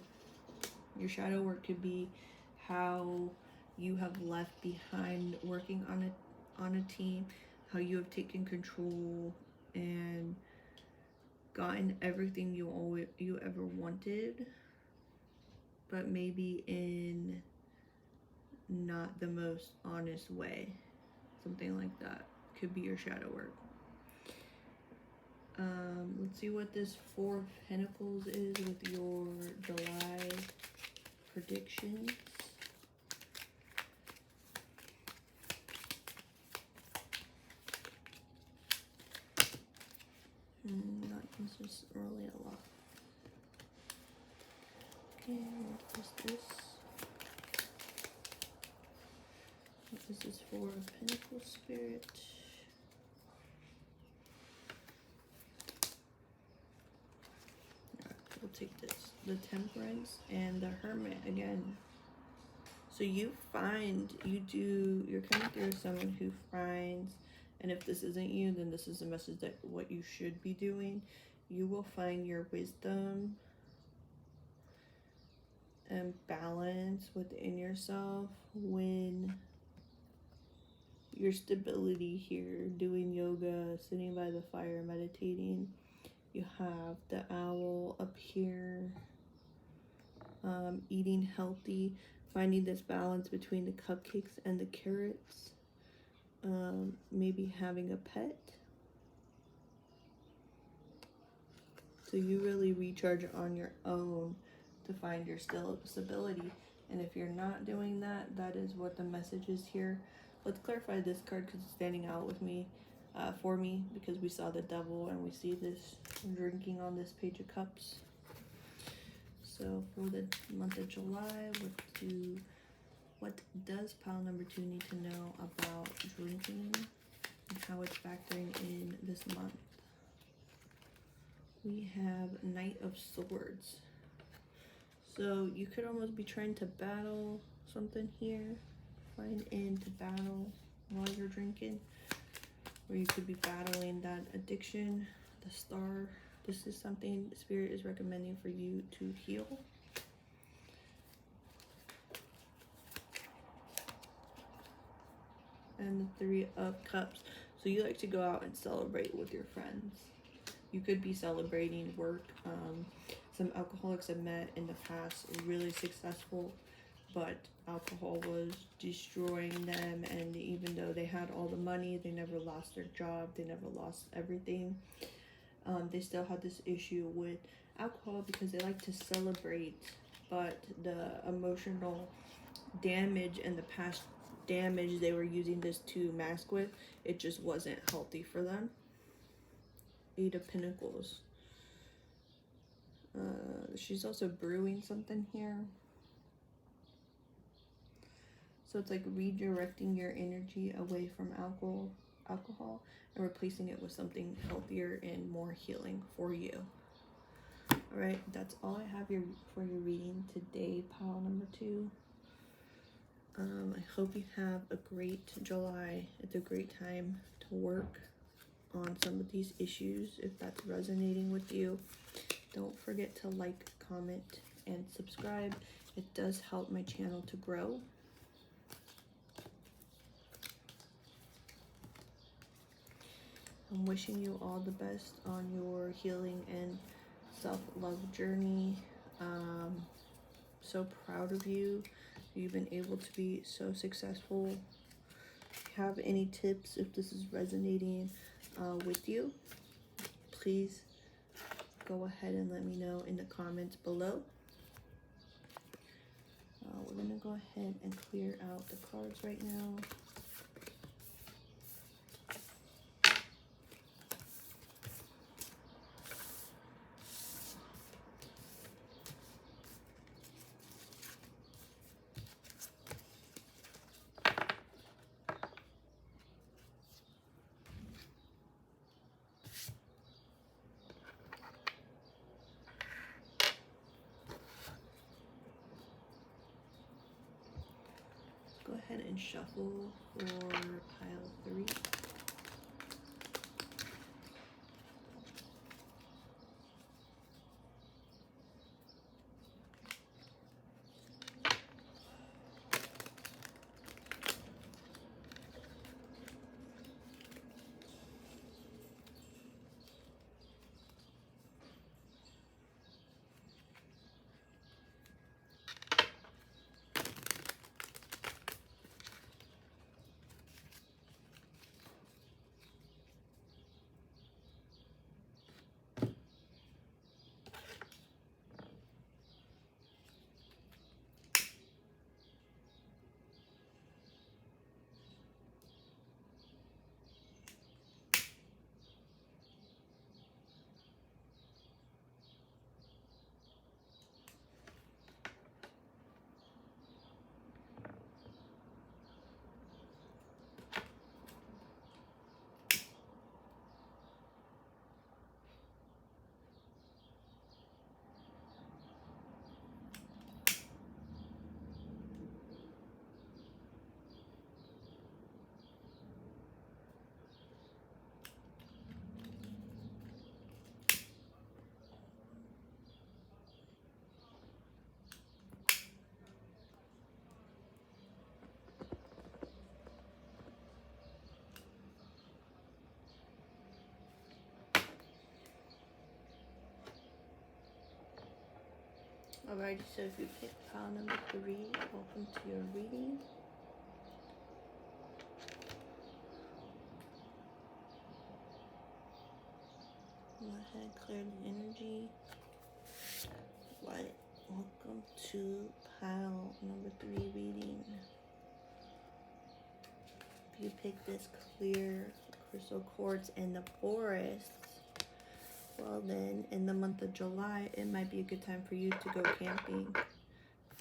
your shadow work could be how you have left behind working on a team, how you have taken control and gotten everything you ever wanted, but maybe in not the most honest way. Something like that could be your shadow work. Let's see what this Four of Pentacles is with your July predictions. This is really a lot. Okay, what is this? What is this Four of Pentacles, Spirit? Alright, we'll take this. The Temperance and the Hermit again. So you're coming through someone who finds, and if this isn't you, then this is a message that what you should be doing. You will find your wisdom and balance within yourself when your stability here, doing yoga, sitting by the fire, meditating. You have the owl up here, eating healthy, finding this balance between the cupcakes and the carrots, maybe having a pet. So you really recharge on your own to find your stability. And if you're not doing that, that is what the message is here. Let's clarify this card because it's standing out with me, for me, because we saw the devil and we see this drinking on this Page of Cups. So for the month of July, what does pile number 2 need to know about drinking and how it's factoring in this month? We have Knight of Swords. So you could almost be trying to battle something here. Find into battle while you're drinking. Or you could be battling that addiction. The Star. This is something Spirit is recommending for you to heal. And the Three of Cups. So you like to go out and celebrate with your friends. You could be celebrating work. Some alcoholics I've met in the past, really successful but alcohol was destroying them, and even though they had all the money, they never lost their job, they never lost everything. They still had this issue with alcohol because they like to celebrate, but the emotional damage and the past damage they were using this to mask with, it just wasn't healthy for them. Eight of Pentacles. She's also brewing something here. So it's like redirecting your energy away from alcohol and replacing it with something healthier and more healing for you. All right, that's all I have for your reading today, pile number 2. I hope you have a great July. It's a great time to work on some of these issues if that's resonating with you. Don't forget to like, comment, and subscribe. It does help my channel to grow. I'm wishing you all the best on your healing and self-love journey. So proud of you. You've been able to be so successful. If you have any tips, if this is resonating with you, please go ahead and let me know in the comments below. We're going to go ahead and clear out the cards right now. Go ahead and shuffle for pile 3. Alrighty, so if you picked pile number 3, welcome to your reading. Go ahead, clear the energy. Right, welcome to pile number 3 reading. If you pick this clear crystal quartz in the forest, well then, in the month of July, it might be a good time for you to go camping.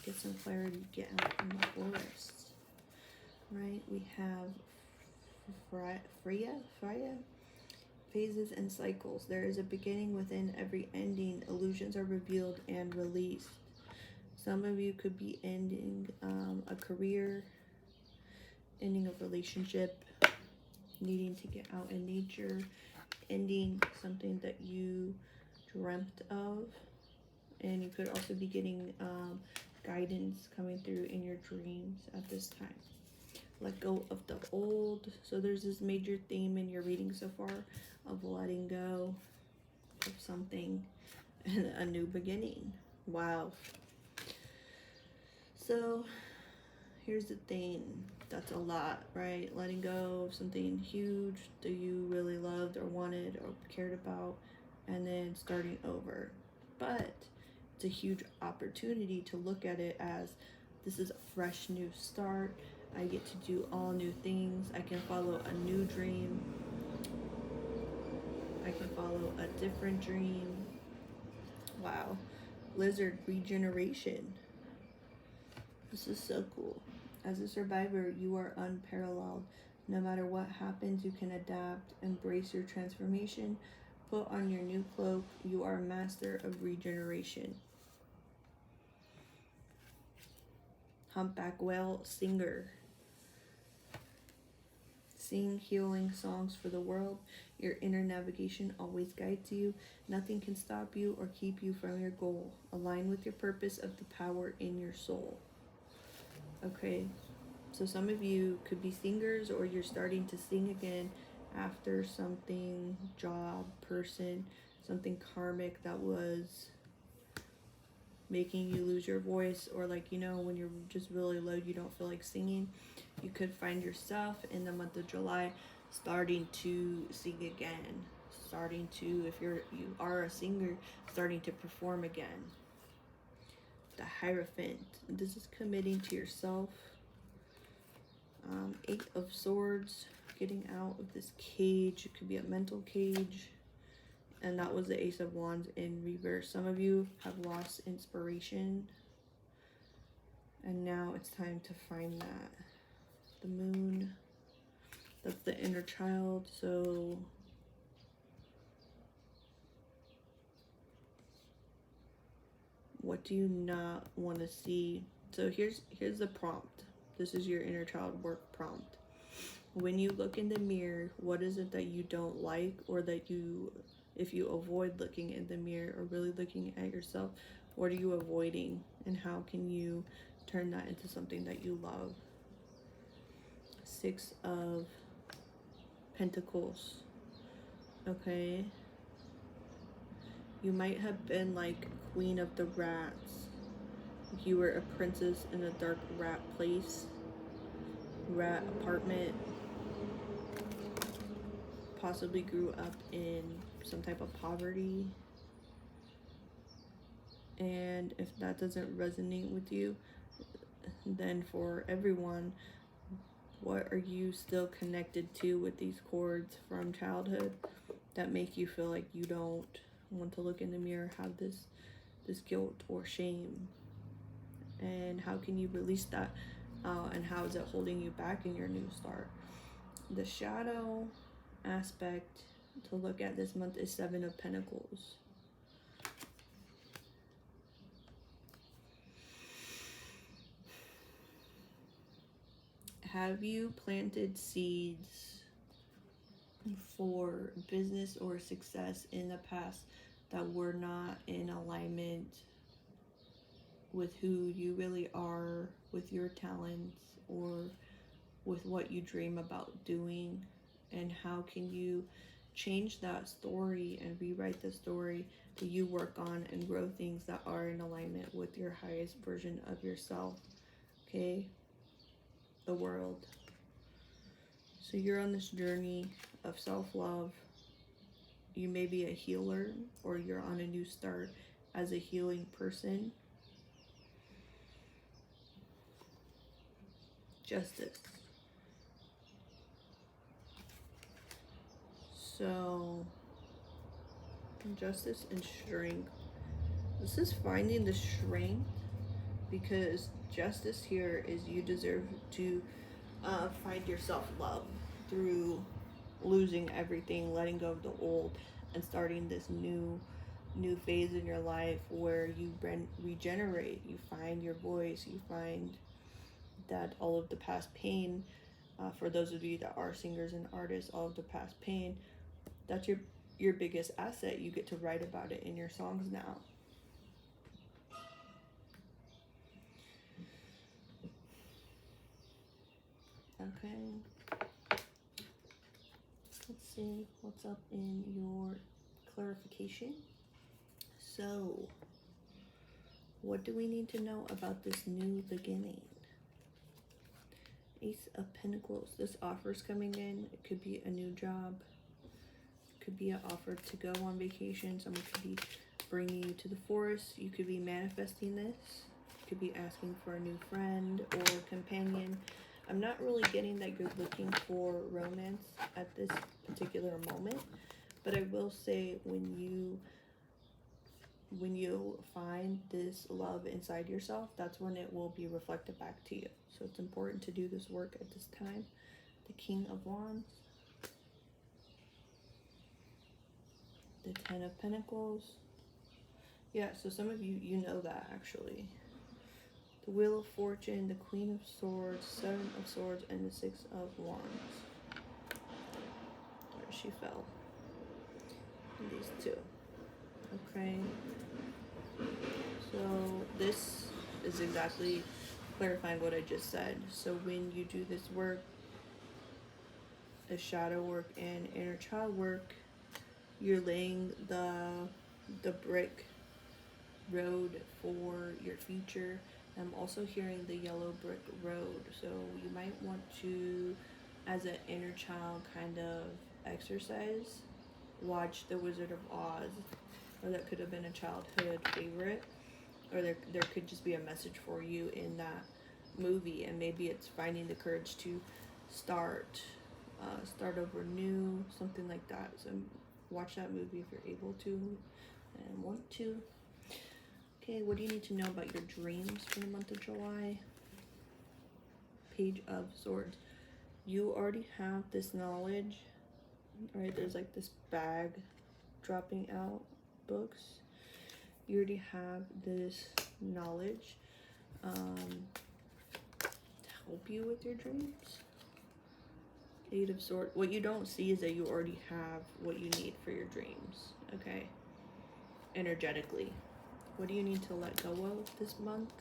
Get some clarity, get out in the forest. Right, we have Freya, phases and cycles. There is a beginning within every ending. Illusions are revealed and released. Some of you could be ending a career, ending a relationship, needing to get out in nature, ending something that you dreamt of, and you could also be getting guidance coming through in your dreams at this time. Let go of the old. So there's this major theme in your reading so far of letting go of something and a new beginning. Wow. So here's the thing, that's a lot, right? Letting go of something huge that you really loved or wanted or cared about, and then starting over. But it's a huge opportunity to look at it as this is a fresh new start. I get to do all new things. I can follow a new dream. I can follow a different dream. Wow. Lizard regeneration. This is so cool. As a survivor, you are unparalleled. No matter what happens, you can adapt, embrace your transformation, put on your new cloak. You are a master of regeneration. Humpback whale singer. Sing healing songs for the world. Your inner navigation always guides you. Nothing can stop you or keep you from your goal. Align with your purpose of the power in your soul. Okay, so some of you could be singers, or you're starting to sing again after something, job, person, something karmic that was making you lose your voice, or like, you know, when you're just really low, you don't feel like singing. You could find yourself in the month of July starting to sing again, starting to, if you are a singer, starting to perform again. The Hierophant, this is committing to yourself. Eight of Swords, getting out of this cage. It could be a mental cage. And that was the Ace of Wands in reverse. Some of you have lost inspiration, and now it's time to find that. The Moon, that's the inner child. So what do you not want to see? So here's the prompt. This is your inner child work prompt. When you look in the mirror, what is it that you don't like, or that you, if you avoid looking in the mirror or really looking at yourself, what are you avoiding, and how can you turn that into something that you love? Six of Pentacles. Okay. You might have been like Queen of the Rats. You were a princess in a dark rat place, rat apartment. Possibly grew up in some type of poverty. And if that doesn't resonate with you, then for everyone, what are you still connected to with these cords from childhood that make you feel like you don't want to look in the mirror, have this guilt or shame? And how can you release that? And how is it holding you back in your new start? The shadow aspect to look at this month is Seven of Pentacles. Have you planted seeds for business or success in the past that were not in alignment with who you really are, with your talents, or with what you dream about doing? And how can you change that story and rewrite the story that you work on and grow things that are in alignment with your highest version of yourself? Okay, the World. So you're on this journey of self-love. You may be a healer, or you're on a new start as a healing person. Justice. So justice and strength. This is finding the strength, because justice here is you deserve to find your self-love through losing everything, letting go of the old, and starting this new phase in your life where you regenerate. You find your voice. You find that all of the past pain, for those of you that are singers and artists, all of the past pain, that's your biggest asset. You get to write about it in your songs now. Okay. Let's see what's up in your clarification. So, What do we need to know about this new beginning? Ace of Pentacles. This offer's coming in. It could be a new job. It could be an offer to go on vacation. Someone could be bringing you to the forest. You could be manifesting this. You could be asking for a new friend or companion. I'm not really getting that you're looking for romance at this particular moment, but I will say when you find this love inside yourself, that's when it will be reflected back to you. So it's important to do this work at this time. The King of Wands, the Ten of Pentacles. Yeah, so some of you know that actually. The Wheel of Fortune, the Queen of Swords, Seven of Swords, and the Six of Wands. There she fell. And these two. Okay. So this is exactly clarifying what I just said. So when you do this work, the shadow work and inner child work, you're laying the brick road for your future. I'm also hearing the yellow brick road. So you might want to, as an inner child kind of exercise, watch The Wizard of Oz. Or that could have been a childhood favorite. Or there could just be a message for you in that movie. And maybe it's finding the courage to start over new, something like that. So watch that movie if you're able to and want to. Okay, what do you need to know about your dreams for the month of July? Page of Swords. You already have this knowledge, right? There's like this bag dropping out books. You already have this knowledge to help you with your dreams. Eight of Swords. What you don't see is that you already have what you need for your dreams, okay? Energetically. What do you need to let go of this month?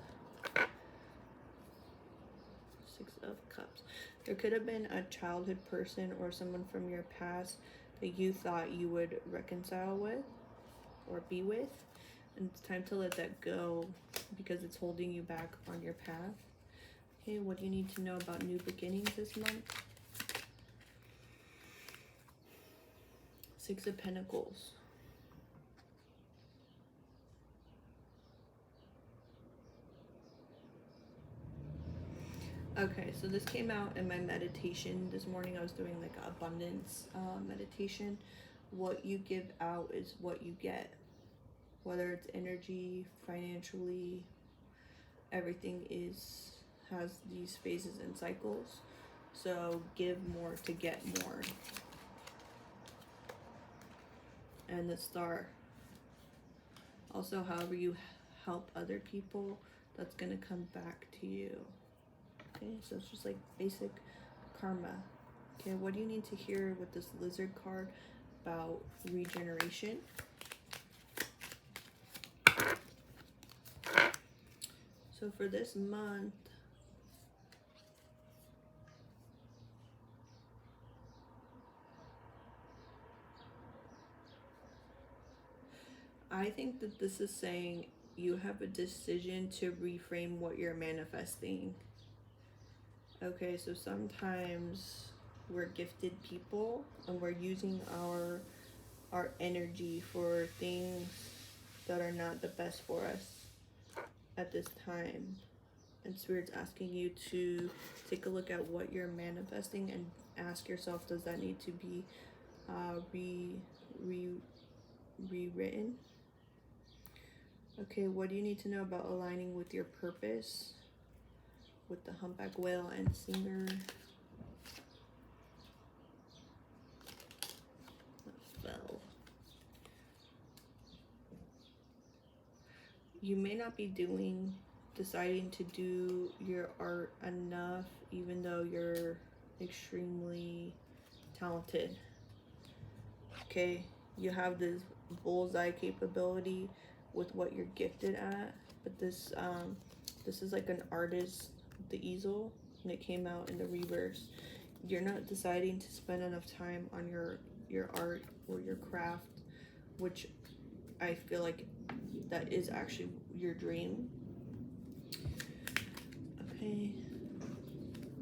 Six of Cups. There could have been a childhood person or someone from your past that you thought you would reconcile with or be with. And it's time to let that go because it's holding you back on your path. Okay, what do you need to know about new beginnings this month? Six of Pentacles. Okay, so this came out in my meditation this morning. I was doing like an abundance meditation. What you give out is what you get. Whether it's energy, financially, everything has these phases and cycles. So give more to get more. And the Star. Also, however you help other people, that's going to come back to you. Okay, so it's just like basic karma. Okay, what do you need to hear with this Lizard card about regeneration? So for this month, I think that this is saying you have a decision to reframe what you're manifesting. Okay, so sometimes we're gifted people and we're using our energy for things that are not the best for us at this time. And Spirit's asking you to take a look at what you're manifesting and ask yourself, does that need to be rewritten? Okay, what do you need to know about aligning with your purpose? With the Humpback Whale and Singer. That fell. You may not be deciding to do your art enough, even though you're extremely talented. Okay, you have this bullseye capability with what you're gifted at, but this is like an artist, the easel, and it came out in the reverse. You're not deciding to spend enough time on your art or your craft, which I feel like that is actually your dream, Okay.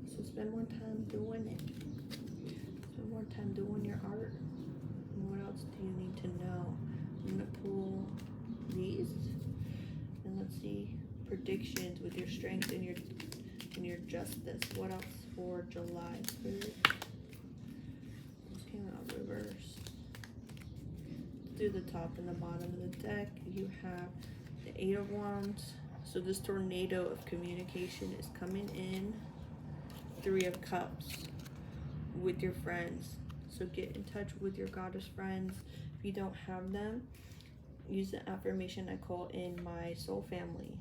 So spend more time doing it. Spend more time doing your art. And what else do you need to know? I'm gonna pull these and let's see predictions with your strength and your justice. What else for July? Spirit. This came out reverse. Let's do the top and the bottom of the deck. You have the Eight of Wands. So this tornado of communication is coming in. Three of Cups with your friends. So get in touch with your goddess friends. If you don't have them, use the affirmation I call in my soul family.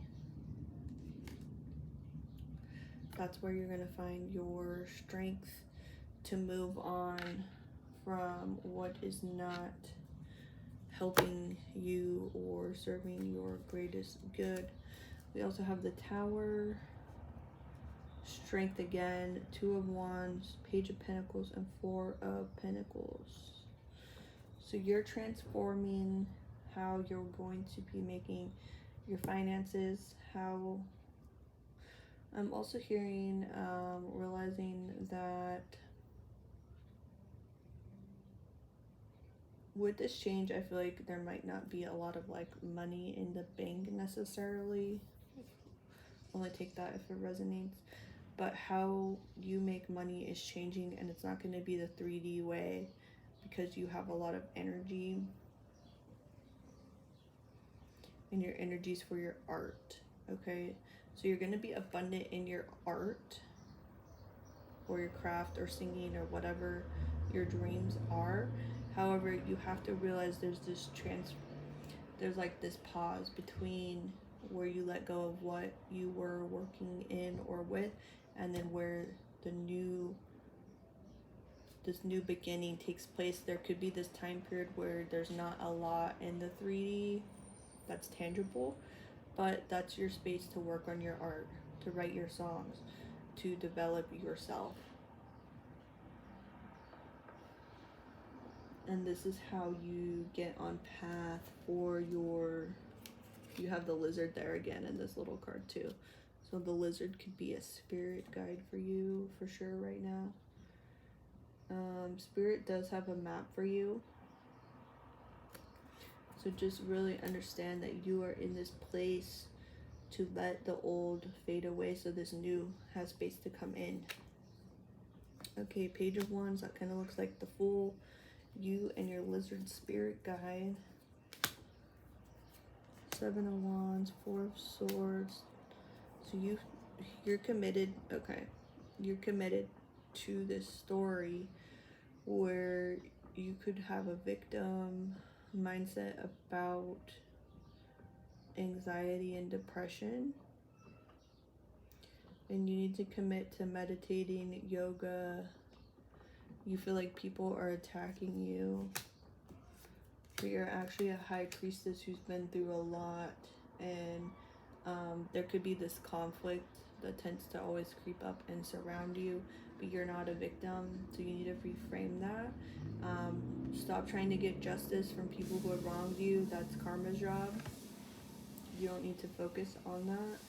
That's where you're going to find your strength to move on from what is not helping you or serving your greatest good. We also have the Tower, Strength again, Two of Wands, Page of Pentacles, and Four of Pentacles. So you're transforming how you're going to be making your finances, how I'm also hearing, realizing that with this change, I feel like there might not be a lot of like money in the bank necessarily. Only take that if it resonates. But how you make money is changing, and it's not going to be the 3D way because you have a lot of energy. And your energies for your art, okay? So you're going to be abundant in your art or your craft or singing or whatever your dreams are. However, you have to realize there's like this pause between where you let go of what you were working in or with, and then where this new beginning takes place. There could be this time period where there's not a lot in the 3D that's tangible, but that's your space to work on your art, to write your songs, to develop yourself. And this is how you get on path for you have the lizard there again in this little card too. So the lizard could be a spirit guide for you for sure right now. Spirit does have a map for you. So just really understand that you are in this place to let the old fade away so this new has space to come in. Okay, Page of Wands, that kind of looks like the Fool. You and your lizard spirit guide. Seven of Wands, Four of Swords. So you're committed, okay. You're committed to this story where you could have a victim mindset about anxiety and depression, and you need to commit to meditating, yoga. You feel like people are attacking you, but you're actually a high priestess who's been through a lot, and there could be this conflict that tends to always creep up and surround you, but you're not a victim, so you need to reframe that. Stop trying to get justice from people who have wronged you. That's karma's job. You don't need to focus on that.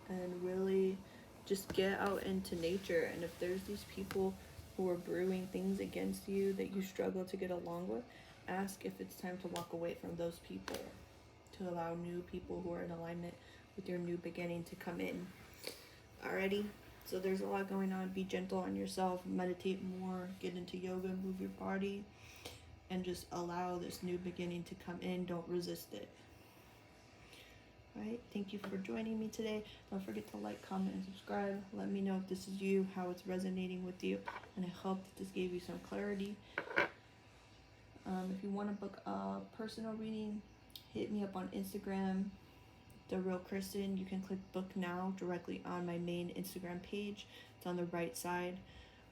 And really just get out into nature. And if there's these people who are brewing things against you that you struggle to get along with, ask if it's time to walk away from those people, to allow new people who are in alignment with your new beginning to come in. Alrighty, so there's a lot going on. Be gentle on yourself, meditate more, get into yoga, move your body, and just allow this new beginning to come in. Don't resist it. Alright, thank you for joining me today. Don't forget to like, comment, and subscribe. Let me know if this is you, how it's resonating with you, and I hope that this gave you some clarity. If you want to book a personal reading, hit me up on Instagram, The Real Kristen. You can click book now directly on my main Instagram page. It's on the right side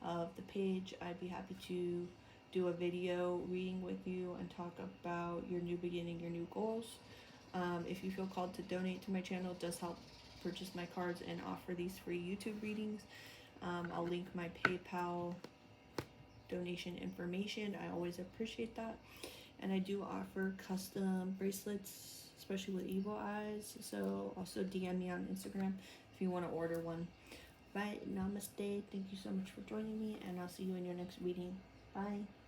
of the page. I'd be happy to do a video reading with you and talk about your new beginning, your new goals. If you feel called to donate to my channel, it does help purchase my cards and offer these free YouTube readings. I'll link my PayPal donation information. I always appreciate that. And I do offer custom bracelets, especially with evil eyes. So also DM me on Instagram if you want to order one. Bye, namaste. Thank you so much for joining me, and I'll see you in your next reading. Bye.